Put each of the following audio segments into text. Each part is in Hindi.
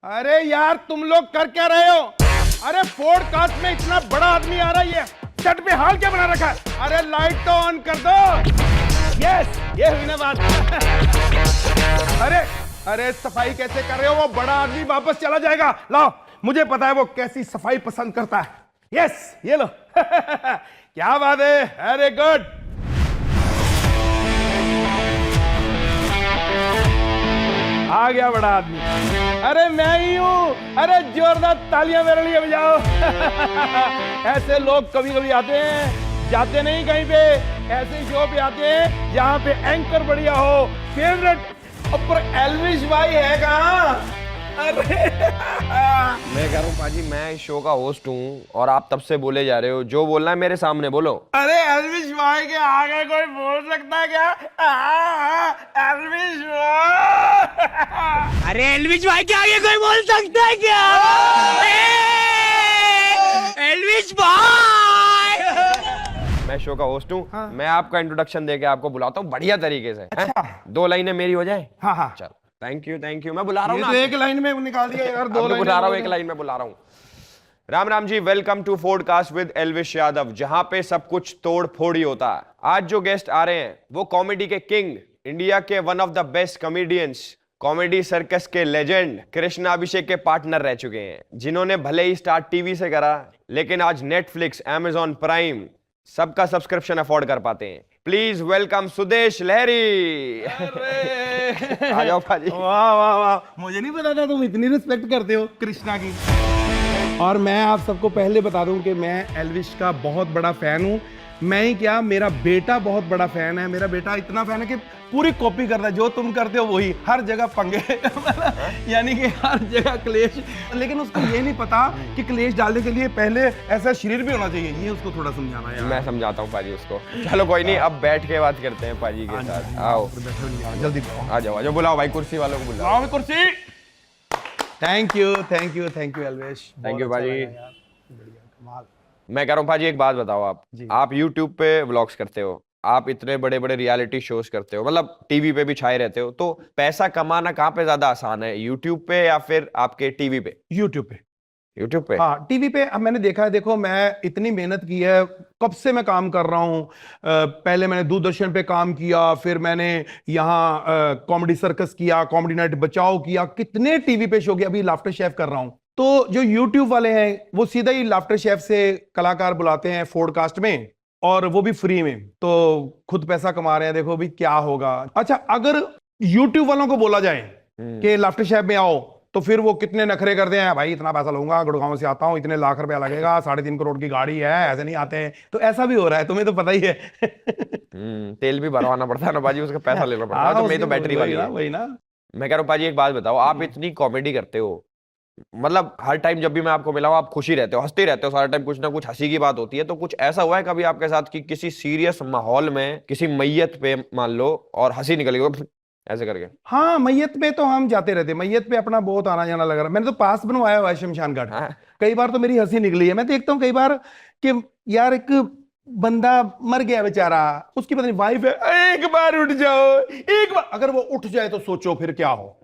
अरे यार तुम लोग कर क्या रहे हो? अरे पॉडकास्ट में इतना बड़ा आदमी आ रहा है, ये सेट पे हाल क्या बना रखा है? अरे लाइट तो ऑन कर दो। यस, ये हुई ना बात। अरे अरे सफाई कैसे कर रहे हो? वो बड़ा आदमी वापस चला जाएगा। लाओ, मुझे पता है वो कैसी सफाई पसंद करता है। यस, ये लो। क्या बात है, वेरी गुड। आ गया बड़ा आदमी। अरे मैं ही हूं। अरे जोरदार तालियां मेरे लिए बजाओ। ऐसे लोग कभी कभी आते हैं, जाते नहीं कहीं पे। ऐसे शो पे आते हैं जहां पे एंकर बढ़िया हो, फेवरेट। ऊपर एल्विश भाई है कहां? अरे मैं कह रहा हूँ पाजी, मैं इस शो का होस्ट हूँ और आप तब से बोले जा रहे हो। जो बोलना है मेरे सामने बोलो। अरे एल्विश भाई के आगे कोई बोल सकता है क्या? एल्विश भाई। अरे एल्विश भाई के आगे कोई बोल सकता है क्या? एल्विश भाई। मैं शो का होस्ट हूँ। हाँ। मैं आपका इंट्रोडक्शन देके आपको बुलाता हूँ बढ़िया तरीके से। अच्छा। हैं? 2 लाइनें मेरी हो जाए। हाँ हाँ, चल, थैंक यू थैंक यू। मैं बुला रहा हूँ ये ना। तो एक लाइन में निकाल दिया यार। 2 लाइन बुला रहा हूँ, एक लाइन में बुला रहा हूँ। Ram Ram ji, welcome to podcast with Elvish Yadav, जहां पे सब कुछ तोड़ फोड़ ही होता है। आज जो गेस्ट आ रहे हैं वो कॉमेडी के किंग, इंडिया के one of the best comedians, comedy circus के लेजेंड कृष्णा अभिषेक के पार्टनर रह चुके हैं, जिन्होंने भले ही स्टार्ट टीवी से करा लेकिन आज नेटफ्लिक्स, अमेजॉन प्राइम सबका सब्सक्रिप्शन अफोर्ड कर पाते हैं। प्लीज वेलकम सुदेश लहरी। आ जाओ भाजी। वाह वाह वाह, मुझे नहीं पता था तुम इतनी रिस्पेक्ट करते हो कृष्णा की। और मैं आप सबको पहले बता दूं कि मैं एल्विश का बहुत बड़ा फैन हूं। मैं ही क्या, मेरा बेटा बहुत बड़ा फैन है। मेरा बेटा इतना फैन है कि पूरी कॉपी करता है। जो तुम करते हो वही, हर जगह पंगे। यानी कि हर जगह क्लेश। लेकिन उसको ये नहीं पता कि क्लेश डालने के लिए पहले ऐसा शरीर भी होना चाहिए। ये उसको थोड़ा समझाना है। मैं समझाता हूँ पाजी उसको। चलो कोई नहीं, अब बैठ के बात करते हैं पाजी के साथ। आओ जल्दी आ जाओ, बुलाओ भाई, कुर्सी वालों को बुलाओ। कुर्सी। Thank you thank you thank you Elvish. Thank you भाजी। मैं कह रहा हूँ भाजी, एक बात बताओ। आप YouTube पे व्लॉग्स करते हो, आप इतने बड़े बड़े रियलिटी शोज करते हो, मतलब टीवी पे भी छाए रहते हो, तो पैसा कमाना कहाँ पे ज्यादा आसान है, YouTube पे या फिर आपके टीवी पे? यूट्यूब पे। यूट्यूब पे। हाँ, टीवी पे। अब मैंने देखा है, देखो मैं इतनी मेहनत की है, कब से मैं काम कर रहा हूँ। पहले मैंने दूरदर्शन पे काम किया, फिर मैंने यहाँ कॉमेडी सर्कस किया, कॉमेडी नाइट बचाओ किया, कितने टीवी पे शो किया। अभी लाफ्टर शेफ कर रहा हूँ। तो जो यूट्यूब वाले हैं वो सीधा ही लाफ्टर शेफ से कलाकार बुलाते हैं पॉडकास्ट में, और वो भी फ्री में। तो खुद पैसा कमा रहे हैं। देखो भी क्या होगा। अच्छा, अगर यूट्यूब वालों को बोला जाए कि लाफ्टर शेफ में आओ, तो फिर वो कितने नखरे करते हैं। भाई इतना पैसा लूंगा, गुड़गांव से आता हूं, इतने लाख रुपया लगेगा, 3.5 करोड़ की गाड़ी है, ऐसे नहीं आते हैं। तो ऐसा भी हो रहा है, तुम्हें तो पता ही है। तेल भी भरवाना पड़ता है ना बाजी, उसका पैसा लेना पड़ता है। तो मेरी तो बैटरी वाली है। वही ना। मैं कह रहा हूँ पाजी, एक बात बताओ, आप इतनी कॉमेडी करते हो, मतलब हर टाइम जब भी मैं आपको मिला हूं आप खुशी रहते हो, हंसते रहते हो सारा टाइम, कुछ ना कुछ हंसी की बात होती है। तो कुछ ऐसा हुआ है कभी आपके साथ कि किसी सीरियस माहौल में किसी मैयत पे मान लो और हंसी निकल गई ऐसे करके? हाँ, मैयत पे तो हम जाते रहते। मैयत पे अपना बहुत आना जाना लग रहा है। मैंने तो पास बनवाया हुआ है शमशान घाट। हाँ। कई बार तो मेरी हंसी निकली है। मैं देखता हूँ कई बार कि यार एक बंदा मर गया बेचारा, उसकी पता नहीं वाइफ है, एक बार उठ जाओ, एक बार। अगर वो उठ जाए तो सोचो फिर क्या हो।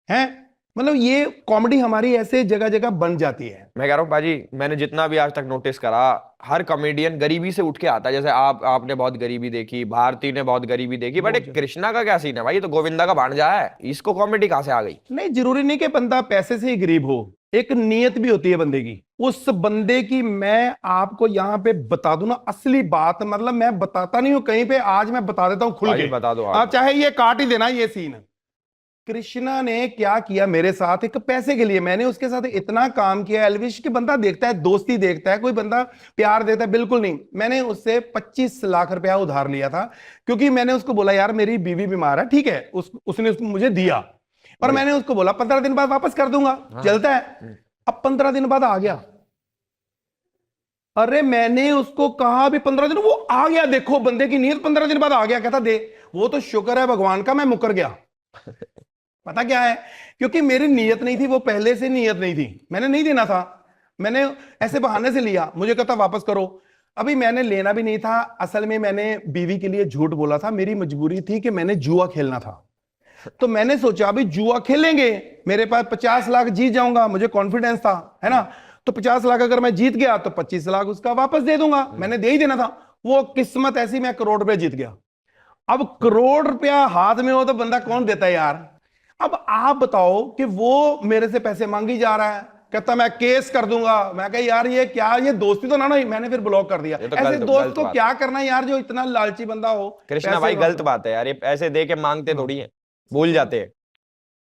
हैं, मतलब ये कॉमेडी हमारी ऐसे जगह जगह बन जाती है। मैं कह रहा हूँ बाजी, मैंने जितना भी आज तक नोटिस करा, हर कॉमेडियन गरीबी से उठ के आता है। जैसे आपने बहुत गरीबी देखी, भारती ने बहुत गरीबी देखी, बट एक कृष्णा का क्या सीन है भाई? ये तो गोविंदा का भांजा है, इसको कॉमेडी कहाँ से आ गई? नहीं, जरूरी नहीं कि बंदा पैसे से ही गरीब हो। एक नीयत भी होती है बंदे की। उस बंदे की मैं आपको यहाँ पे बता दूं ना असली बात, मतलब मैं बताता नहीं हूं कहीं पे, आज मैं बता देता हूं खुल के। बता दो आप चाहे ये काट ही देना ये सीन। कृष्णा ने क्या किया मेरे साथ, एक पैसे के लिए मैंने उसके साथ इतना काम किया। एल्विश की बंदा देखता है, दोस्ती देखता है, कोई बंदा प्यार देता है, बिल्कुल नहीं। मैंने उससे 25 लाख रुपया उधार लिया था, क्योंकि मैंने उसको बोला यार मेरी बीवी बीमार है, ठीक है। उसने उसको मुझे दिया, और मैंने उसको बोला 15 दिन बाद वापस कर दूंगा। चलता है। अब 15 दिन बाद आ गया। अरे मैंने उसको कहा भी 15 दिन, वो आ गया। देखो बंदे की नीयत, 15 दिन बाद आ गया, कहता दे। वो तो शुक्र है भगवान का मैं मुकर गया। पता क्या है, क्योंकि मेरी नीयत नहीं थी, वो पहले से नीयत नहीं थी, मैंने नहीं देना था। मैंने ऐसे बहाने से लिया, मुझे कहता वापस करो। अभी मैंने लेना भी नहीं था। असल में मैंने बीवी के लिए झूठ बोला था, मेरी मजबूरी थी कि मैंने जुआ खेलना था। तो मैंने सोचा अभी जुआ खेलेंगे, मेरे पास 50 लाख जीत जाऊंगा, मुझे कॉन्फिडेंस था, है ना। तो 50 लाख अगर मैं जीत गया तो 25 लाख उसका वापस दे दूंगा, मैंने दे ही देना था। वो किस्मत ऐसी, मैं करोड़ रुपया जीत गया। अब करोड़ रुपया हाथ में हो तो बंदा कौन देता है यार। अब आप बताओ कि वो मेरे से पैसे मांगी जा रहा है, कहता मैं केस कर दूंगा। मैं कहा यार ये क्या, ये दोस्ती तो ना नहीं। मैंने फिर ब्लॉक कर दिया। ये तो ऐसे गलत दोस्त गलत को बात। क्या करना है यार, जो इतना लालची बंदा हो। कृष्णा पैसे भाई वाला। गलत बात है यार, ये ऐसे दे के मांगते थोड़ी है, भूल जाते हैं।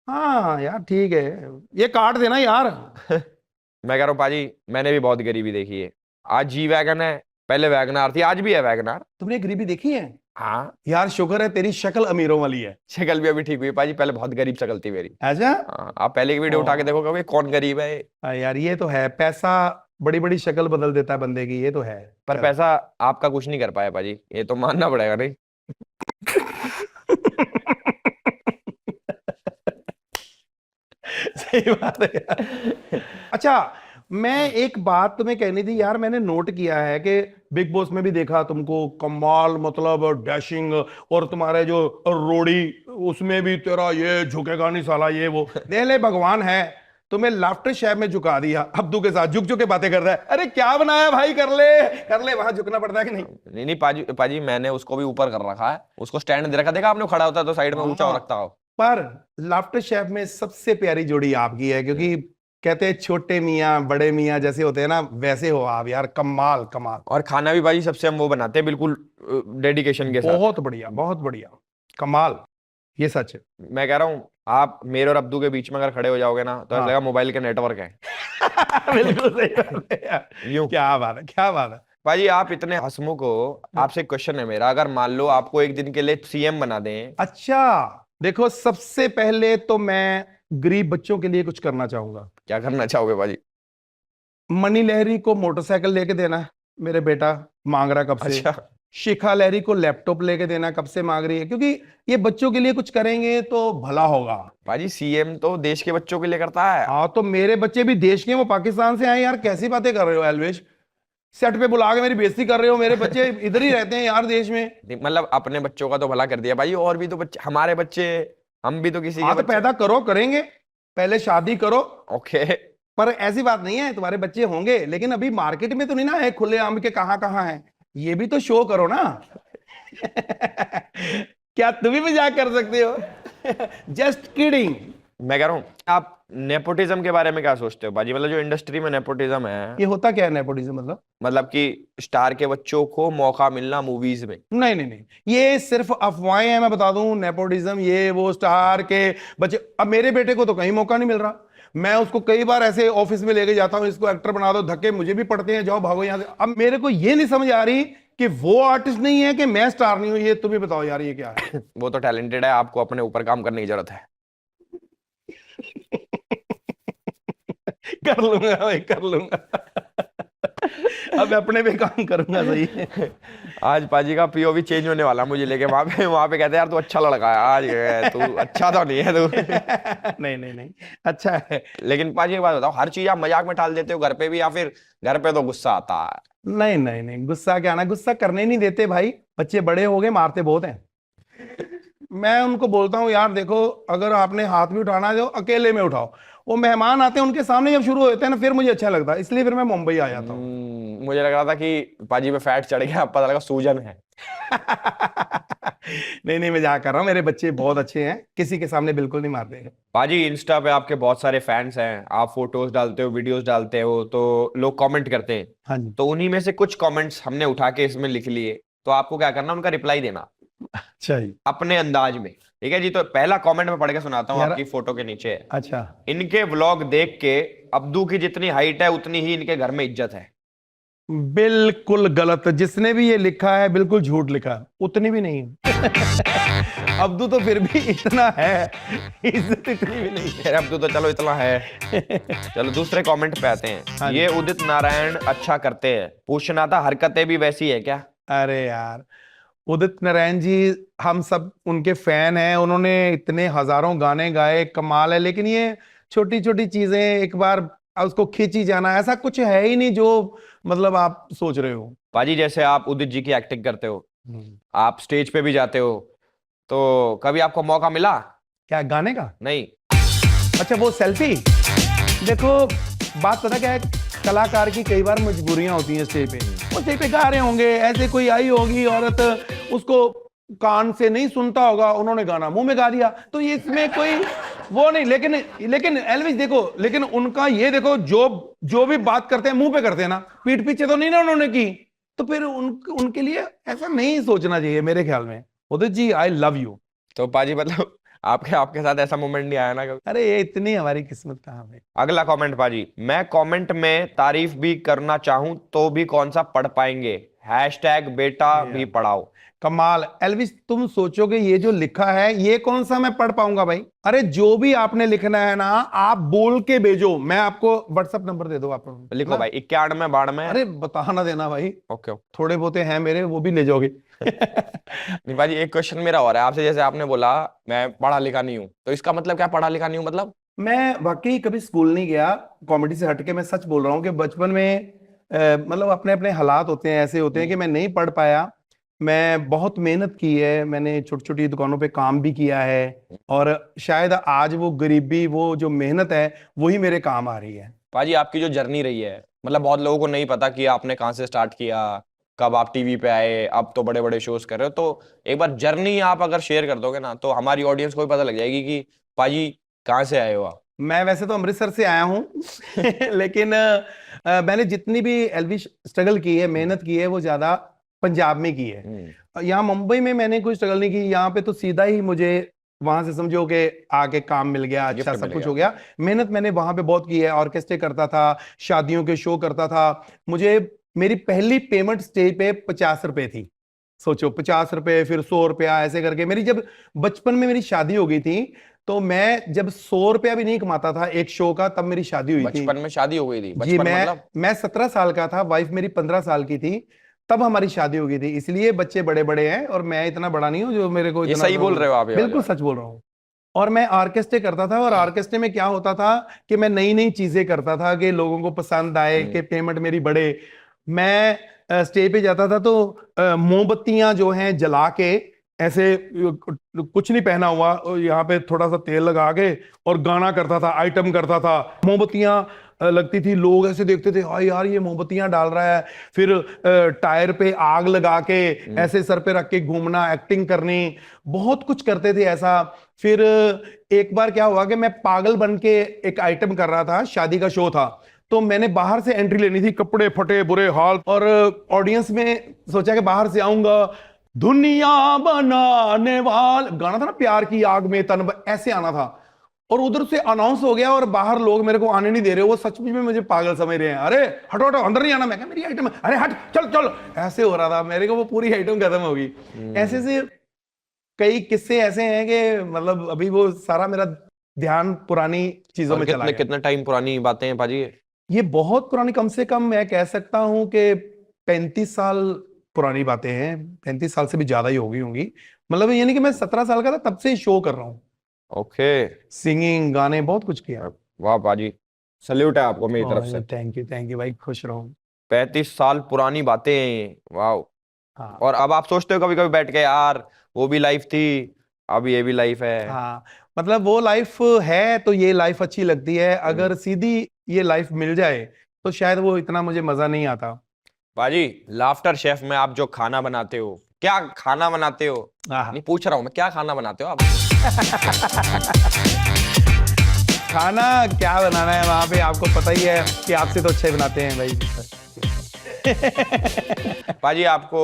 हाँ यार ठीक है, ये काट देना यार। मैं कह रहा हूँ पाजी, मैंने भी बहुत गरीबी देखी है। आज जी वैगन है, पहले वैगनार थी, आज भी है वैगनार। तुमने गरीबी देखी है? हाँ, यार शुक्र है तेरी शक्ल अमीरों वाली है। शक्ल भी अभी ठीक हुई पाजी, पहले बहुत गरीब शक्ल थी मेरी। अच्छा। हाँ, आप पहले की वीडियो उठा के देखो, कहोगे कौन गरीब है ये? यार ये तो है, पैसा बड़ी बड़ी शक्ल बदल देता है बंदे की, ये तो है। पर पैसा आपका कुछ नहीं कर पाया पाजी, ये तो मानना पड़ेगा नहीं। सही बात है यार। अच्छा, मैं एक बात तुम्हें कहनी थी यार, मैंने नोट किया है कि बिग बॉस में भी देखा तुमको, कमाल मतलब डैशिंग, और तुम्हारे जो रोड़ी उसमें भी तेरा ये झुकेगा नहीं साला, ये वो देख ले भगवान है, तुम्हें लाफ्टर शेफ में झुका दिया। अब्दू के साथ झुक झुक के बातें कर रहा है, अरे क्या बनाया भाई, कर ले, वहां झुकना पड़ता है कि नहीं? नहीं नहीं पाजी, पाजी मैंने उसको भी ऊपर कर रखा है, उसको स्टैंड दे रखा, देखा आपने, खड़ा होता है तो साइड में ऊंचा हो रखता हो। पर लाफ्टर शेफ में सबसे प्यारी जोड़ी आपकी है, क्योंकि कहते हैं छोटे मियाँ बड़े मियाँ जैसे होते हैं ना, वैसे हो आप यार, कमाल कमाल। और खाना भी भाई सबसे हम वो बनाते हैं बिल्कुल डेडिकेशन के साथ। बहुत बढ़िया, बहुत बढ़िया, कमाल, ये सच है। मैं कह रहा हूँ, आप मेरे और अब्दू के बीच में अगर खड़े हो जाओगे ना, तो ऐसा लगेगा मोबाइल के नेटवर्क है। बिल्कुल सही बात है यार। यूं। क्या बात है, क्या बात है। भाई आप इतने हंसमुख हो, आपसे क्वेश्चन है मेरा, अगर मान लो आपको एक दिन के लिए सीएम बना दें। अच्छा देखो, सबसे पहले तो मैं गरीब बच्चों के लिए कुछ करना चाहूंगा। क्या करना चाहोगे भाजी? मनी लहरी को मोटरसाइकिल लेके देना है, मेरे बेटा मांग रहा कब से। अच्छा। शिखा लहरी को लैपटॉप लेके देना, कब से मांग रही है, क्योंकि ये बच्चों के लिए कुछ करेंगे तो भला होगा। भाजी सीएम तो देश के बच्चों के लिए करता है। हाँ तो मेरे बच्चे भी देश के, वो पाकिस्तान से आए यार, कैसी बातें कर रहे हो एलवेश, सेट पे बुला के मेरी बेइज्जती कर रहे हो। मेरे बच्चे इधर ही रहते हैं यार देश में। मतलब अपने बच्चों का तो भला कर दिया भाई, और भी तो बच्चे, हमारे बच्चे, हम भी तो किसी के हाँ तो बच्चे। पैदा करो, करेंगे, पहले शादी करो। ओके। पर ऐसी बात नहीं है, तुम्हारे बच्चे होंगे, लेकिन अभी मार्केट में तो नहीं ना है खुले आम के, कहाँ कहाँ है, ये भी तो शो करो ना। क्या तुम भी मजाक कर सकते हो? Just kidding. मैं कह रहा हूँ, आप नेपोटिज्म के बारे में क्या सोचते हो बाजी? मतलब जो इंडस्ट्री में नेपोटिज्म है, ये होता क्या है नेपोटिज्म मतलब? मतलब कि स्टार के बच्चों को मौका मिलना मूवीज में। नहीं नहीं नहीं, ये सिर्फ अफवाहें हैं। मैं बता दूं, नेपोटिज्म ये वो स्टार के बच्चे, अब मेरे बेटे को तो कहीं मौका नहीं मिल रहा। मैं उसको कई बार ऐसे ऑफिस में लेके जाता हूं, इसको एक्टर बना दो, धक्के मुझे भी पड़ते हैं, जाओ भागो यहां से। अब मेरे को ये नहीं समझ आ रही कि वो आर्टिस्ट नहीं है कि मैं स्टार नहीं हूं। ये तुम ही बताओ यार, ये क्या है? वो तो टैलेंटेड है, आपको अपने ऊपर काम करने की जरूरत है। कर लूंगा भाई, कर लूंगा। अब मैं अपने पे काम करूंगा, सही है। आज पाजी का पीओवी चेंज होने वाला, मुझे लेके वहां पे कहते हैं यार तू अच्छा लड़का है, आज तू अच्छा तो नहीं है तू। नहीं नहीं नहीं, अच्छा है। लेकिन पाजी एक बात बताओ, हर चीज आप मजाक में टाल देते हो घर पे भी, या फिर घर पे तो गुस्सा आता है? नहीं नहीं नहीं, गुस्सा क्या आना, गुस्सा करने ही नहीं देते भाई, बच्चे बड़े हो गए, मारते बहुत हैं। मैं उनको बोलता हूँ यार देखो, अगर आपने हाथ भी उठाना है तो अकेले में उठाओ। वो मेहमान आते हैं उनके सामने जब शुरू होते हैं ना, फिर मुझे अच्छा लगता है, इसलिए फिर मैं मुंबई आ जाता हूँ। मुझे लग रहा था कि पाजी में फैट चढ़ गया, पता लगा सूजन है। नहीं नहीं, मजाक कर रहा हूँ, मेरे बच्चे बहुत अच्छे हैं, किसी के सामने बिल्कुल नहीं मारते हैं। पाजी इंस्टा पे आपके बहुत सारे फैंस हैं, आप फोटोज डालते हो, वीडियोस डालते हो, तो लोग कमेंट करते हैं। हाँ जी। तो उन्हीं में से कुछ कमेंट्स हमने उठा के इसमें लिख लिए, तो आपको क्या करना, उनका रिप्लाई देना अच्छा जी। अपने अंदाज में, ठीक है जी? तो पहला कमेंट मैं पढ़ के सुनाता हूँ, यार- आपकी फोटो के नीचे है। अच्छा। इनके व्लॉग देख के अब्दू की जितनी हाइट है उतनी ही इनके घर में इज्जत है। बिल्कुल गलत, जिसने भी ये लिखा है बिल्कुल झूठ लिखा है, उतनी भी नहीं। अब्दू तो फिर भी इतना है, इज्जत इतनी भी नहीं है। अरे अब्दू तो चलो इतना है। चलो दूसरे कमेंट पे आते हाँ हैं। जी। ये उदित नारायण अच्छा करते हैं, पूछना था हरकतें भी वैसी है क्या? अरे यार, उदित नारायण जी, हम सब उनके फैन हैं, उन्होंने इतने हजारों गाने गाए, कमाल है। लेकिन ये छोटी छोटी चीजें एक बार उसको खींची जाना, ऐसा कुछ है ही नहीं जो मतलब आप सोच रहे हो। पाजी जैसे आप उदित जी की एक्टिंग करते हो, आप स्टेज पे भी जाते हो, तो कभी आपको मौका मिला क्या गाने का? नहीं, अच्छा वो सेल्फी। देखो बात पता क्या है, कलाकार की कई बार मजबूरियां होती हैं स्टेज पे, वो स्टेज पे गा रहे होंगे, ऐसे कोई आई होगी औरत, उसको कान से नहीं सुनता होगा, उन्होंने गाना मुंह में गा दिया, तो ये इसमें कोई वो नहीं। लेकिन एल्विस देखो, लेकिन उनका ये देखो, जो भी बात करते हैं मुंह पे करते हैं ना, पीठ पीछे तो नहीं ना उन्होंने की, तो फिर उनके लिए ऐसा नहीं सोचना चाहिए मेरे ख्याल में। Udit ji I love you. तो पाजी मतलब आपके साथ ऐसा मोमेंट नहीं आया ना कभी? अरे ये इतनी हमारी किस्मत कहाँ है। अगला कमेंट पाजी, मैं कमेंट में तारीफ भी करना चाहूं तो भी कौन सा पढ़ पाएंगे? हैशटैग बेटा भी पढ़ाओ। कमाल एल्विस, तुम सोचोगे ये जो लिखा है ये कौन सा मैं पढ़ पाऊंगा भाई? अरे जो भी आपने लिखना है ना, आप बोल के भेजो, मैं आपको व्हाट्सएप नंबर दे दो, आप लिखो भाई 91 92। अरे बता ना देना भाई, ओके ओके। थोड़े बहुते हैं मेरे, वो भी ले जाओगे। नहीं भाजी, एक क्वेश्चन मेरा और है आपसे। जैसे आपने बोला मैं पढ़ा लिखा नहीं हूँ, तो इसका मतलब क्या पढ़ा लिखा नहीं हूँ मतलब? मैं वाकई कभी स्कूल नहीं गया, कॉमेडी से हटके मैं सच बोल रहा हूँ कि बचपन में मतलब अपने अपने हालात होते हैं, ऐसे होते हैं कि मैं नहीं पढ़ पाया। मैं बहुत मेहनत की है, मैंने छोटी छोटी दुकानों पे काम भी किया है, और शायद आज वो गरीबी, वो जो मेहनत है, वही मेरे काम आ रही है। पाजी आपकी जो जर्नी रही है, मतलब बहुत लोगों को नहीं पता कि आपने कहाँ से स्टार्ट किया, कब आप टीवी पे आए, अब तो बड़े बड़े शोज कर रहे हो। तो एक बार जर्नी आप अगर शेयर कर दोगे ना, तो हमारी ऑडियंस को भी पता लग जाएगी कि पाजी कहाँ से आए हो आप। मैं वैसे तो अमृतसर से आया हूँ लेकिन मैंने जितनी भी एल्विस स्ट्रगल की है, मेहनत की है, वो ज्यादा पंजाब में की है। यहाँ मुंबई में मैंने कोई स्ट्रगल नहीं की, यहाँ पे तो सीधा ही मुझे वहां से समझो कि आके काम मिल गया, अच्छा सब कुछ हो गया। मेहनत मैंने वहां पे बहुत की है, ऑर्केस्ट्रे करता था, शादियों के शो करता था। मुझे मेरी पहली पेमेंट स्टेज पे 50 रुपए थी, सोचो 50 रुपए, फिर 100 रुपया, ऐसे करके मेरी जब बचपन में मेरी शादी हो गई थी, तो मैं जब 100 रुपया भी नहीं कमाता था एक शो का, तब मेरी शादी हुई थी। बचपन में शादी हो गई थी? जी, मतलब मैं 17 साल का था, वाइफ मेरी 15 साल की थी, तब हमारी शादी हो गई थी। इसलिए बच्चे बड़े बड़े हैं और मैं इतना बड़ा नहीं हूं जो मेरे को ये सही बोल रहे हो आप? बिल्कुल सच बोल रहा हूँ। और मैं ऑर्केस्ट्रे करता था, और ऑर्केस्ट्रे में क्या होता था कि मैं नई नई चीजें करता था कि लोगों को पसंद आए, कि पेमेंट मेरी बढ़े। मैं स्टेज पे जाता था तो मोमबत्तियां जो हैं जला के, ऐसे कुछ नहीं पहना हुआ, यहाँ पे थोड़ा सा तेल लगा के, और गाना करता था, आइटम करता था। मोमबत्तियां लगती थी, लोग ऐसे देखते थे, हाँ यार ये मोमबत्तियां डाल रहा है। फिर टायर पे आग लगा के ऐसे सर पे रख के घूमना, एक्टिंग करनी, बहुत कुछ करते थे ऐसा। फिर एक बार क्या हुआ कि मैं पागल बन के एक आइटम कर रहा था, शादी का शो था, तो मैंने बाहर से एंट्री लेनी थी, कपड़े फटे बुरे हाल, और ऑडियंस में सोचा कि बाहर से आऊंगा, दुनिया बनाने वाल गाना था ना, प्यार की आग में तन, ऐसे आना था। और उधर से अनाउंस हो गया और बाहर लोग मेरे को आने नहीं दे रहे, वो सचमुच में मुझे पागल समझ रहे हैं। अरे हटो हटो, अंदर नहीं आना। मैं कहा मेरी आइटम है, अरे हट, चल चल, ऐसे हो रहा था मेरे को, वो पूरी आइटम खत्म होगी। ऐसे से कई किस्से ऐसे हैं कि मतलब अभी वो सारा मेरा ध्यान पुरानी चीजों में चला गया। कितना टाइम पुरानी बातें हैं पाजी? ये बहुत पुरानी, कम से कम मैं कह सकता हूं कि 35 साल पुरानी बातें हैं, 35 साल से भी ज्यादा ही हो गई होंगी। मतलब यानी कि मैं 17 साल का था तब से शो कर रहा हूँ। ओके। सिंगिंग, गाने, बहुत कुछ किया। वाह पाजी, सल्यूट है आपको मेरी तरफ से। थैंक यू भाई, खुश रहो। 35 साल पुरानी बातें, वाह। हाँ। और अब आप सोचते हो कभी कभी बैठ के, यार वो भी लाइफ थी, अब ये भी लाइफ है? हाँ, मतलब वो लाइफ है तो ये लाइफ अच्छी लगती है, अगर सीधी ये लाइफ मिल जाए तो शायद वो इतना मुझे मजा नहीं आता। बाजी, लाफ्टर शेफ में आप जो खाना बनाते हो, क्या खाना बनाते हो? नहीं पूछ रहा हूं मैं, क्या खाना बनाते हो आप? खाना क्या बनाना है वहां पे, आपको पता ही है कि आपसे तो अच्छे बनाते हैं भाई। पाजी, आपको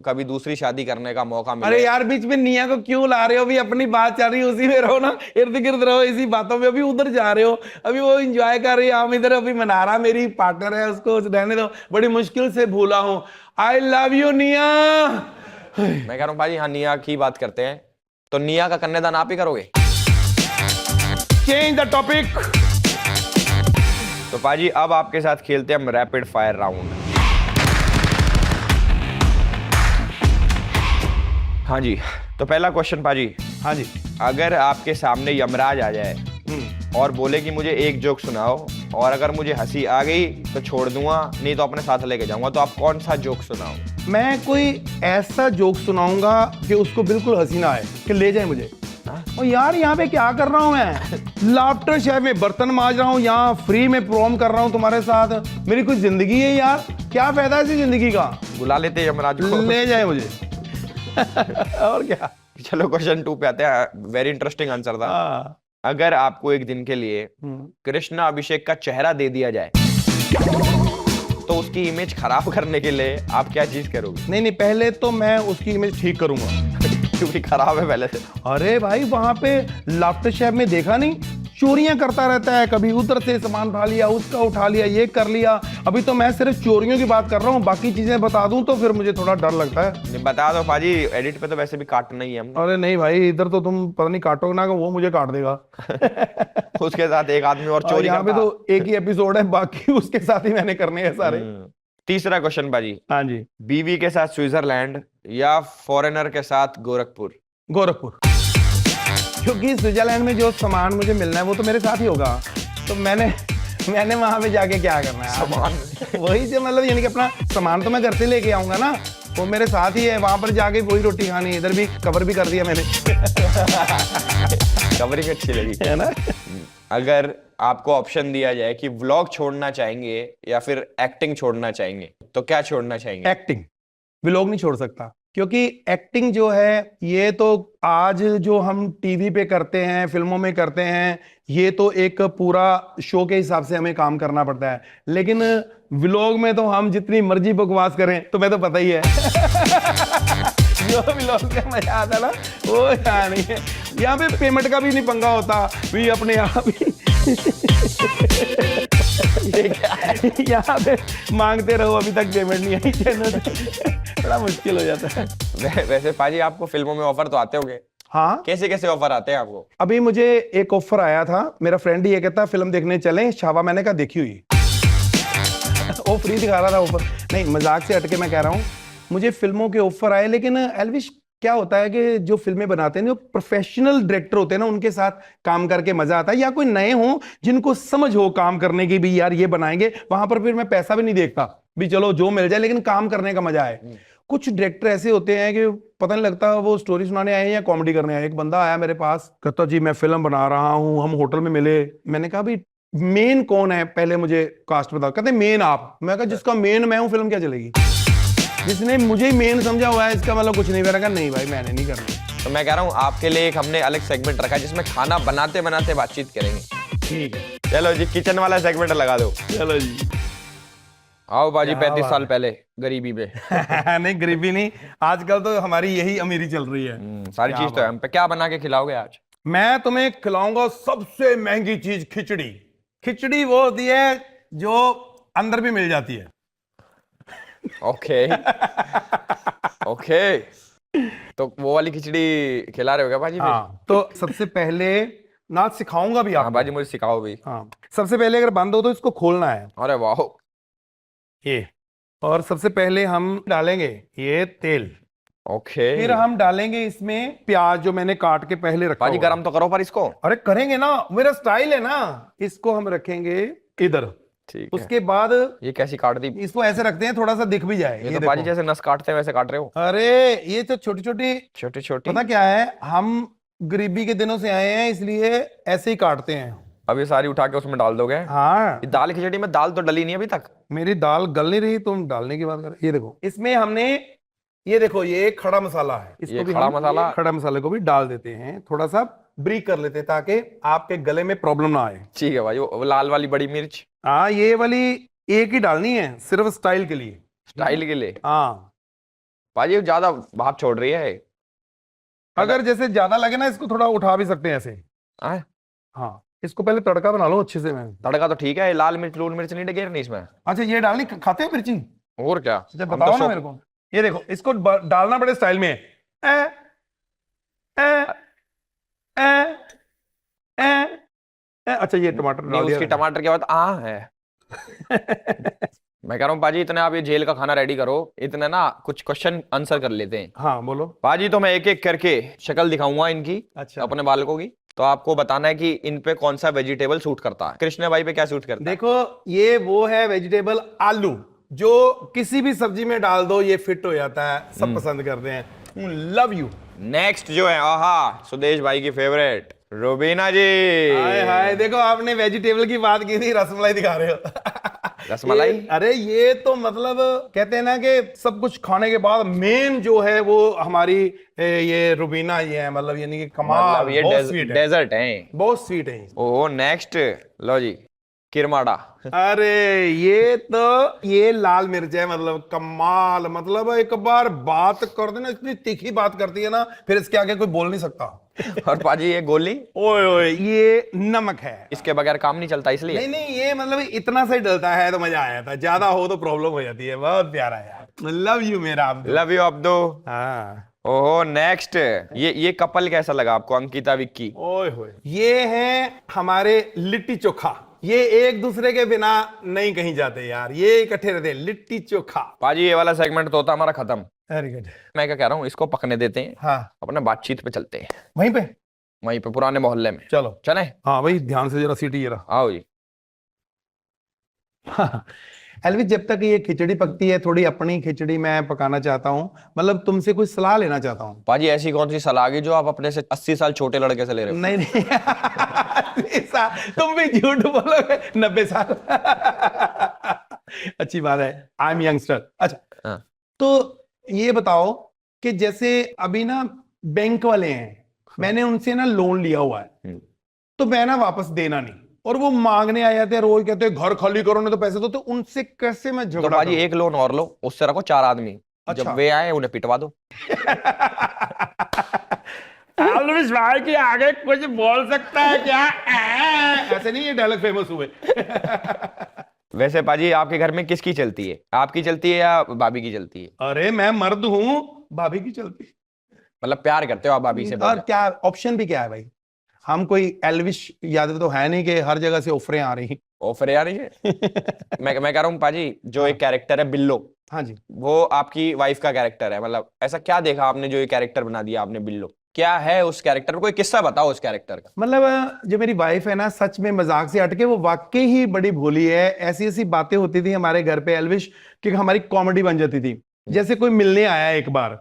कभी दूसरी शादी करने का मौका मिले? अरे यार, बीच में निया को क्यों ला रहे हो? अभी अपनी बात चल रही है, उसी में रहो ना, इर्द गिर्द रहो इसी बातों में। अभी उधर जा रहे हो, अभी वो एंजॉय कर रही है, हम इधर अभी मना रहा। मेरी पार्टनर है, उसको रहने दो, बड़ी मुश्किल से भूला हूं। आई लव यू निया। मैं कह रहा हूँ पाजी, हाँ निया की बात करते हैं, तो निया का कन्यादान आप ही करोगे? Change the topic. तो पाजी अब आपके साथ खेलते हैं हम रैपिड फायर राउंड। हाँ जी, तो पहला क्वेश्चन पाजी। हाँ जी। अगर आपके सामने यमराज आ जाए और बोले कि मुझे एक जोक सुनाओ, और अगर मुझे हंसी आ गई तो छोड़ दूंगा, नहीं तो अपने साथ लेके जाऊंगा, तो आप कौन सा जोक सुनाओ? मैं कोई ऐसा जोक सुनाऊंगा कि उसको बिल्कुल हंसी ना आए, कि ले जाए मुझे। और यार यहाँ पे क्या कर रहा हूँ मैं? लाफ्टर शेफ में बर्तन मांज रहा हूँ, यहाँ फ्री में प्रोम कर रहा हूँ तुम्हारे साथ। मेरी कोई जिंदगी है यार, क्या फायदा है इसी जिंदगी का? बुला लेते हैं यमराज को। ले जाए मुझे। और क्या। चलो क्वेश्चन 2 पे आते हैं। वेरी इंटरेस्टिंग आंसर था। हाँ। अगर आपको एक दिन के लिए कृष्णा अभिषेक का चेहरा दे दिया जाए तो उसकी इमेज खराब करने के लिए आप क्या चीज करोगे? नहीं, पहले तो मैं उसकी इमेज ठीक करूंगा। क्योंकि खराब है पहले से। अरे भाई, वहां पे लाफ्टर शेफ में देखा नहीं, चोरियां करता रहता है, कभी उधर से सामान उठा लिया, उसका उठा लिया, ये कर लिया। अभी तो मैं सिर्फ चोरियों की बात कर रहा हूँ, बाकी चीजें बता दूं तो फिर मुझे थोड़ा डर लगता है। नहीं, बता दो पाजी, एडिट पे तो वैसे भी काटना ही है हमने। अरे नहीं भाई, इधर तो तुम पता नहीं काटोगे ना, वो मुझे काट देगा। उसके साथ एक आदमी और चोरी यहाँ पे करता। तो एक ही एपिसोड है, बाकी उसके साथ ही मैंने करने हैं सारे। तीसरा क्वेश्चन पाजी, हाँ जी। बीवी के साथ स्विट्जरलैंड या फॉरेनर के साथ गोरखपुर? गोरखपुर, क्योंकि स्विट्जरलैंड में जो सामान मुझे मिलना है वो तो मेरे साथ ही होगा। तो मैंने वहां पे जाके क्या करना है? सामान वही जो मतलब, यानी कि अपना सामान तो मैं घर से लेके आऊंगा ना, वो मेरे साथ ही है। वहां पर जाके वही रोटी खानी। इधर भी कवर भी कर दिया मैंने। कवरिंग अच्छी लगी है ना। अगर आपको ऑप्शन दिया जाए कि व्लॉग छोड़ना चाहेंगे या फिर एक्टिंग छोड़ना चाहेंगे तो क्या छोड़ना चाहेंगे? एक्टिंग। व्लॉग नहीं छोड़ सकता, क्योंकि एक्टिंग जो है ये तो आज जो हम टीवी पे करते हैं, फिल्मों में करते हैं, ये तो एक पूरा शो के हिसाब से हमें काम करना पड़ता है। लेकिन व्लॉग में तो हम जितनी मर्जी बकवास करें, तुम्हें तो पता ही है। जो व्लॉग का मजा आता ना, वो यहाँ नहीं है। यहाँ पे पेमेंट का भी नहीं पंगा होता, भी अपने आप ही यहाँ पे मांगते रहो, अभी तक पेमेंट नहीं आई चैनल। बड़ा मुश्किल हो जाता है। वैसे पाजी आपको फिल्मों में ऑफर तो आते होंगे? हाँ। कैसे कैसे ऑफर आते हैं आपको? अभी मुझे एक ऑफर आया था, मेरा फ्रेंड ये कहता फिल्म देखने चलें छावा, मैंने कहा देखी हुई। वो फ्री दिखा रहा था ऑफर। नहीं, मजाक से हटके मैं कह रहा हूँ, मुझे फिल्मों के ऑफर आए। लेकिन एल्विश क्या होता है कि जो फिल्में बनाते हैं, जो प्रोफेशनल डायरेक्टर होते हैं ना, उनके साथ काम करके मजा आता है। या कोई नए हो जिनको समझ हो काम करने की, भी यार ये बनाएंगे, वहां पर फिर मैं पैसा भी नहीं देखता, भी चलो जो मिल जाए, लेकिन काम करने का मजा है। कुछ डायरेक्टर ऐसे होते हैं कि पता नहीं लगता वो स्टोरी सुनाने आए हैं या कॉमेडी करने आए। एक बंदा आया मेरे पास, कहता जी मैं फिल्म बना रहा हूँ, हम होटल में मिले। मैंने कहा भाई मेन कौन है, पहले मुझे कास्ट बताओ। कहते मेन आप। मैं कहा जिसका मेन मैं हूँ, फिल्म क्या चलेगी? जिसने मुझे मेन समझा हुआ है, इसका मतलब कुछ नहीं। मैंने कहा नहीं भाई, मैंने नहीं करना। तो मैं कह रहा हूँ आपके लिए एक हमने अलग सेगमेंट रखा है जिसमें खाना बनाते बनाते बातचीत करेंगे। ठीक है, चलो जी, किचन वाला सेगमेंट लगा दो। चलो जी। आओ बाजी, क्या 35 बात साल है। पहले गरीबी में। नहीं, गरीबी नहीं, आजकल तो हमारी यही अमीरी चल रही है। सारी क्या चीज तो है हम पे। क्या बना के खिलाओगे आज? मैं तुम्हें खिलाऊंगा सबसे महंगी चीज, खिचड़ी। खिचड़ी वो होती है जो अंदर भी मिल जाती है। ओके ओके, तो वो वाली खिचड़ी खिला रहे हो क्या बाजी? हाँ, तो सबसे पहले ना सिखाऊंगा भी हाँ आपको। बाजी, मुझे सिखाओ भी। हाँ, सबसे पहले अगर बंद हो तो इसको खोलना है, अरे वाह। ये। और सबसे पहले हम डालेंगे ये तेल। ओके, फिर हम डालेंगे इसमें प्याज, जो मैंने काट के पहले रखा बाजी हुआ है। गरम तो करो पर इसको। अरे करेंगे ना, मेरा स्टाइल है ना। इसको हम रखेंगे इधर। ठीक है। उसके बाद ये कैसी काट दी? इसको ऐसे रखते हैं, थोड़ा सा दिख भी जाए। ये ये तो बाजी देखो। जैसे नस काटते हैं वैसे काट रहे हो। अरे ये तो छोटी छोटी, छोटी छोटी। पता क्या है, हम गरीबी के दिनों से आए हैं, इसलिए ऐसे ही काटते हैं। अब ये सारी उठा के उसमें डाल दोगे? हाँ, ये दाल खिचड़ी में दाल तो डली नहीं अभी तक। मेरी दाल गल नहीं रही, तुम डालने की बात कर। ये देखो, इसमें हमने, ये देखो, ये खड़ा मसाला है, इसको ये भी खड़ा हम मसाला? खड़ा मसाले को भी डाल देते हैं, थोड़ा सा ब्रीक कर लेते हैं ताकि आपके गले में प्रॉब्लम ना आए। ठीक है भाई। वो लाल वाली बड़ी मिर्च हाँ, ये वाली एक ही डालनी है, सिर्फ स्टाइल के लिए। स्टाइल के लिए। हाँ, भाजी ज्यादा भाप छोड़ रही है। अगर जैसे ज्यादा लगे ना, इसको थोड़ा उठा भी सकते हैं ऐसे। आए? हाँ, इसको पहले तड़का बना लो अच्छे से। मैं, तड़का तो ठीक है, लाल मिर्च लून मिर्च नहीं गिरनी इसमें? अच्छा, ये डालनी खाते हो मिर्ची? और क्या? अच्छा हम बताओ तो ना मेरे को। ये देखो, इसको डालना बड़े स्टाइल में है। ए, ए, ए, ए, ए, अच्छा ये टमाटर नहीं, डाल दिया उसकी टमाटर के बाद है। मैं कह रहा हूँ पाजी, इतने आप ये जेल का खाना रेडी करो, इतने ना कुछ क्वेश्चन आंसर कर लेते हैं। हाँ बोलो। पाजी तो मैं एक एक करके शक्ल दिखाऊंगा इनकी, अच्छा, अपने बालकों की, तो आपको बताना है कि इन पे कौन सा वेजिटेबल सूट करता है। कृष्ण भाई पे क्या सूट करता है? देखो, ये वो है वेजिटेबल आलू, जो किसी भी सब्जी में डाल दो ये फिट हो जाता है, सब पसंद करते हैं। Love you. नेक्स्ट जो है, आहा, सुदेश भाई की फेवरेट रुबीना जी। हाय हाय, देखो आपने वेजिटेबल की बात की थी, रसमलाई दिखा रहे हो। रसमलाई? अरे ये तो मतलब कहते हैं ना कि सब कुछ खाने के बाद मेन जो है वो हमारी ये रुबीना ही है, मतलब यानी कि कमाल, मतलब ये बहुत स्वीट है, डेजर्ट है। बहुत स्वीट है। ओह, नेक्स्ट लो जी, किरमाड़ा। अरे ये लाल मिर्च है, मतलब कमाल, मतलब एक बार बात कर देना, इतनी तीखी बात करती है ना, फिर इसके आगे कोई बोल नहीं सकता। और पाजी ये गोली, ओए ओए, ये नमक है, इसके बगैर काम नहीं चलता इसलिए। नहीं नहीं, ये मतलब इतना सा ही डलता है तो मजा आया था, ज्यादा हो तो प्रॉब्लम हो जाती है। बहुत प्यारा यार, लव यू मेरा अब्दू। Love you Abdu. हाँ। ओहो, नेक्स्ट, ये कपल कैसा लगा आपको, अंकिता विक्की? ओए होए, ये है हमारे लिट्टी चोखा, ये एक दूसरे के बिना नहीं कहीं जाते यार, ये इकट्ठे रहते हैं, लिट्टी चोखा। पाजी ये वाला सेगमेंट तो होता हमारा खत्म। Very good. मैं क्या कह रहा हूँ, इसको पकने देते हैं, हाँ, अपने बातचीत पे चलते हैं, वहीं पे वहीं पे पुराने मोहल्ले में। चलो। चले? हाँ भाई, ध्यान से जरा सीटी जरा। आओ जी। एल्विस, जब तक ये खिचड़ी पकती है, थोड़ी अपनी खिचड़ी मैं पकाना चाहता हूँ, मतलब तुमसे कुछ सलाह लेना चाहता हूँ। पाजी ऐसी कौन सी सलाह की जो आप अपने से 80 साल छोटे लड़के से ले रहे हो? नहीं नहीं, ऐसा तुम भी झूठ बोलोगे, 90 साल। अच्छी बात है, आई एम यंगस्टर। अच्छा, हाँ। तो ये बताओ कि जैसे अभी ना बैंक वाले हैं, मैंने उनसे ना लोन लिया हुआ है, तो मैं ना वापस देना नहीं, और वो मांगने आ जाते हैं रोज, कहते हैं घर खाली करो नहीं तो पैसे दो, तो उनसे कैसे मैं तो झगड़ा पाजी करूं? एक लोन और लो, उससे रखो 4 आदमी। अच्छा। जब वे आए उन्हें पिटवा दो। एल्विस भाई के आगे कुछ बोल सकता है क्या? ऐसे नहीं, ये डायलॉग फेमस हुए। वैसे पाजी आपके घर में किसकी चलती है, आपकी चलती है या भाभी की चलती है? अरे मैं मर्द हूं, भाभी की चलती। मतलब प्यार करते हो आप भाभी से और बहुत? क्या ऑप्शन भी क्या है भाई, हम कोई एल्विश यादव तो है नहीं कि हर जगह से ऑफरें आ रही। ऑफर यार ये। मैं कह रहा हूँ पाजी, जो एक कैरेक्टर है बिल्लो, हाँ जी, वो आपकी वाइफ का कैरेक्टर है, मतलब ऐसा क्या देखा आपने जो ये कैरेक्टर बना दिया आपने बिल्लो? क्या है उस कैरेक्टर में, कोई किस्सा बताओ उस कैरेक्टर का। मतलब जो मेरी वाइफ है ना, सच में मजाक से हटके वो वाकई ही बड़ी भोली है। ऐसी ऐसी बातें होती थी हमारे घर पे एल्विश, कि हमारी कॉमेडी बन जाती थी। जैसे कोई मिलने आया एक बार,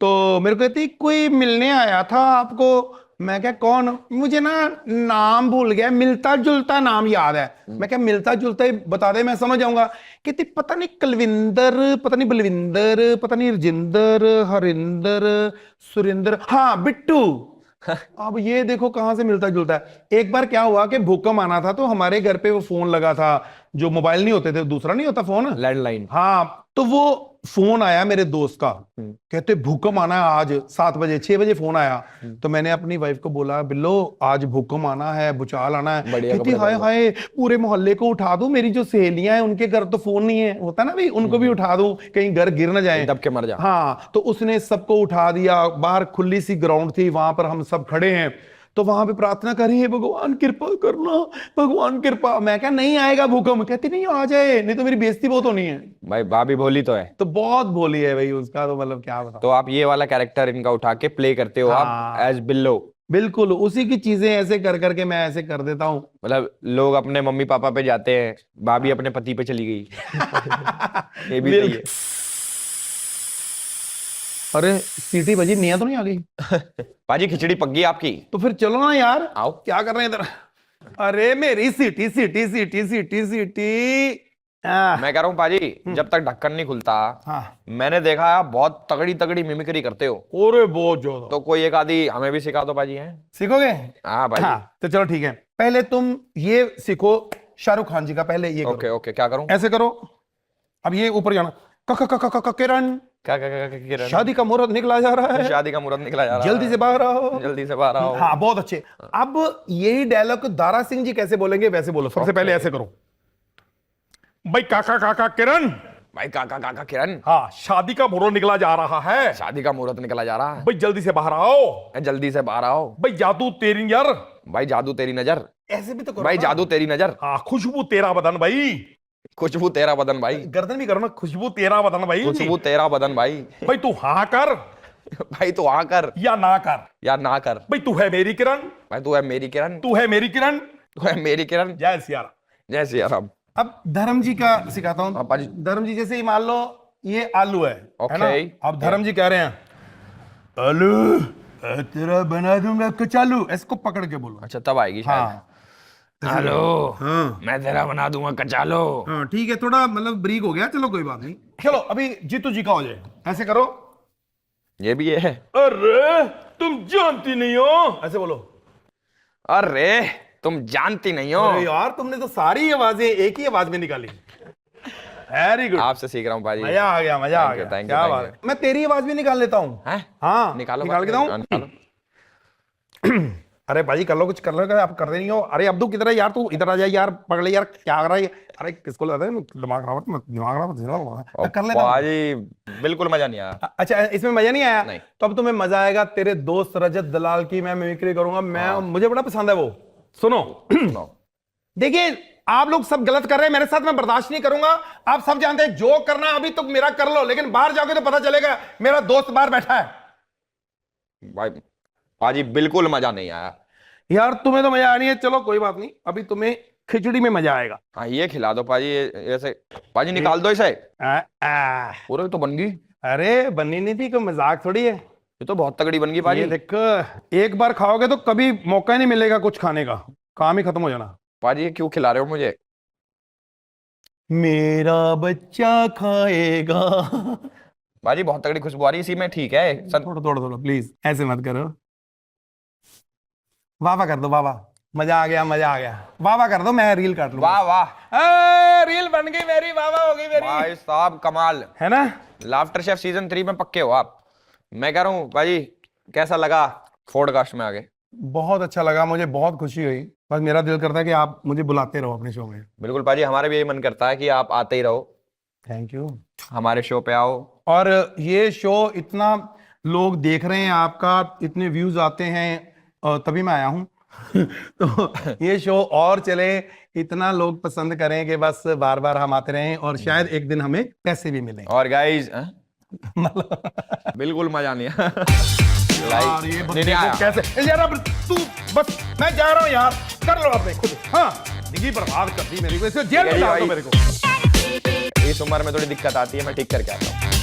तो मेरे को कहती कोई मिलने आया था आपको। मैं क्या, कौन? मुझे ना नाम भूल गया, मिलता जुलता नाम याद है। मैं क्या, मिलता जुलता ही बता दे, मैं समझ जाऊंगा। कहती पता नहीं कुलविंदर, पता नहीं बलविंदर, पता नहीं रजिंदर, हरिंदर, सुरेंद्र, हाँ बिट्टू। अब ये देखो कहां से मिलता जुलता है। एक बार क्या हुआ कि भूकंप आना था, तो हमारे घर पे वो फोन लगा था, जो मोबाइल नहीं होते थे, दूसरा नहीं होता फोन, लैंडलाइन। हाँ, तो वो फोन आया मेरे दोस्त का, कहते भूकंप आना है आज 7 बजे, 6 बजे फोन आया। तो मैंने अपनी वाइफ को बोला, बिल्लो आज भूकंप आना है, भूचाल आना है। बढ़िया कहती कपड़े हाय पहनो। हाय, पूरे मोहल्ले को उठा दूं, मेरी जो सहेलियां हैं उनके घर तो फोन नहीं है, होता ना भाई, उनको भी उठा दूं, कहीं घर गिर ना जाए, दब के मर जा। हाँ, तो उसने सबको उठा दिया। बाहर खुली सी ग्राउंड थी, वहां पर हम सब खड़े हैं, तो वहां पे प्रार्थना करी है, भगवान कृपा करना, भगवान कृपा। मैं क्या, नहीं आएगा भूकंप? कहती नहीं, आ जाए, नहीं तो मेरी बेइज्जती बहुत होनी है। भाई भाभी भोली तो है। तो बहुत बोली है भाई उसका, तो मतलब क्या बताऊं। तो आप ये वाला कैरेक्टर इनका उठा के प्ले करते हो आप हाँ। एज बिल्लो? बिल्कुल, उसी की चीजें ऐसे कर करके मैं ऐसे कर देता हूँ। मतलब लोग अपने मम्मी पापा पे जाते हैं, भाभी अपने पति पे चली गई। ये भी सही है। अरे सीटी बजी, निया तो नहीं आ गई? पाजी खिचड़ी पक गई आपकी? तो फिर चलो ना यार, आओ। क्या कर रहे हैं इधर? अरे मेरी सीटी सीटी सीटी सीटी सीटी। मैं कह रहा हूँ पाजी, जब तक ढक्कन नहीं खुलता, हाँ, मैंने देखा आप बहुत तगड़ी तगड़ी मिमिक्री करते हो, अरे बहुत ज्यादा। तो कोई एक आधी हमें भी सिखा दो पाजी। है सीखोगे? हाँ भाई। हाँ, तो चलो ठीक है, पहले तुम ये सीखो शाहरुख खान जी का, पहले ये ओके करो। ओके, क्या करूं? ऐसे करो, अब ये ऊपर जाना, किरण, क्या शादी का मुहूर्त निकला जा रहा है, शादी का मुहूर्त निकला जा रहा है, जल्दी से बाहर आओ। जल्दी से बाहर आओ। हाँ, बहुत अच्छे। अब यही डायलॉग दारा सिंह जी कैसे बोलेंगे वैसे बोलो। सबसे पहले ऐसे करो, भाई काका किरण, भाई काका किरण, हाँ, शादी का मुहूर्त निकला जा रहा है, शादी का मुहूर्त निकला जा रहा है, भाई जल्दी से बाहर आओ, जल्दी से बाहर आओ, भाई जादू तेरी नजर, भाई जादू तेरी नजर, ऐसे भी तो करो भाई ना। जादू तेरी नजर, हाँ, खुशबू तेरा बदन भाई, खुशबू तेरा बदन भाई, गर्दन भी करो ना, खुशबू तेरा बदन भाई, खुशबू तेरा बदन भाई, भाई तू हाँ कर भाई तू हाँ कर या ना कर, या ना कर, भाई तू है मेरी किरण, भाई तू है मेरी किरण, तू है मेरी किरण, तू है मेरी किरण। जय सिया राम। जय सिया राम। अब धर्म जी का सिखाता हूं। पापा जी। धर्म जी जैसे ही मान लो ये आलू है ना? ओके। अब धर्म जी कह रहे हैं, आलू तेरा बना दूंगा कचालू, इसको पकड़ के बोलो। अच्छा तब आएगी शायद। हाँ हेलो, हाँ मैं तेरा बना दूंगा कचालो। हाँ ठीक है, थोड़ा मतलब ब्रीक हो गया, चलो कोई बात नहीं। चलो अभी जीतू जी का हो जाए, ऐसे करो। ये भी है। अरे तुम जानती नहीं हो, ऐसे बोलो। अरे तुम जानती नहीं हो। अरे यार तुमने तो सारी आवाजें एक ही आवाज में निकाली। वेरी गुड, आपसे सीख रहा हूँ पाजी। मजा आ गया, मजा आ Thank you, गया। thank you, क्या thank बात you. है, मैं तेरी आवाज भी निकाल लेता हूँ। हैं? हाँ निकालो निकाल के दूं? निकालो। अरे भाई कर लो, कुछ कर लो, आप कर रहे नहीं हो। अरे अब्दू किधर है यार, तू इधर आ जा यार, पकड़ ले यार, क्या कर रहा है ये? अरे किसको लगता है दिमाग खराब, दिमाग खराब कर लेता हूं। पाजी बिल्कुल मजा नहीं आया। अच्छा इसमें मजा नहीं आया? नहीं। तो अब तुम्हें मजा आएगा, तेरे दोस्त रजत दलाल की मैं मिमिक्री करूंगा, मैं मुझे बड़ा पसंद है वो। सुनो सुनो। देखिए आप लोग सब गलत कर रहे हैं, मेरे साथ मैं बर्दाश्त नहीं करूंगा। आप सब जानते हैं जो करना अभी तो मेरा कर लो, लेकिन बाहर जाओगे तो पता चलेगा मेरा दोस्त बाहर बैठा है। भाई पाजी बिल्कुल मजा नहीं आया। यार तुम्हें तो मजा आनी है, चलो कोई बात नहीं, अभी तुम्हें खिचड़ी में मजा आएगा। हाँ ये खिला दो पाजी, ऐसे पाजी निकाल दो इसे। पूरे तो बन गई। अरे बननी नहीं थी, कोई मजाक थोड़ी है। ये तो बहुत तगड़ी बन गई पाजी। ये देख, एक बार खाओगे तो कभी मौका ही नहीं मिलेगा कुछ खाने का, काम ही खत्म हो जाना। पाजी ये क्यों खिला रहे हो मुझे? मेरा बच्चा खाएगा। पाजी बहुत तगड़ी खुशबू आ रही है इसी में, ठीक है सर। थोड़ा प्लीज, ऐसे मत करो। वाह वाह कर दो, वाह वाह, मजा आ गया, मजा आ गया। वाह वाह कर दो, मैं रील काट लूंगा। वाह वाह, रील बन गई मेरी, वाह वाह हो गई मेरी, भाई साहब कमाल है ना? लाफ्टर शेफ सीजन 3 में पक्के हो आप। मैं कह रहा हूँ भाई कैसा लगा पॉडकास्ट में आगे? बहुत अच्छा लगा, मुझे बहुत खुशी हुई। बस मेरा दिल करता है कि आप मुझे बुलाते रहो अपने शो में। बिल्कुल पाजी, हमारा भी यही मन करता है कि आप आते ही रहो, थैंक यू। हमारे शो पे आओ। और ये शो इतना लोग देख रहे हैं आपका, इतने व्यूज आते हैं, तभी मैं आया हूँ। तो ये शो और चले, इतना लोग पसंद करें कि बस बार बार हम आते रहें, और शायद एक दिन हमें पैसे भी मिलें। और गाइज मतलब बिल्कुल मजा नहीं आया। यार ये नहीं, नहीं आया। कैसे यार, अब तू बस, मैं जा रहा हूँ यार, कर लो अपने खुद। हाँ जिंदगी बर्बाद कर दी मेरी को, इसे जेल में डाल दो मेरे को। इस उम्र में थोड़ी दिक्कत आती है, मैं ठीक करके आता हूँ।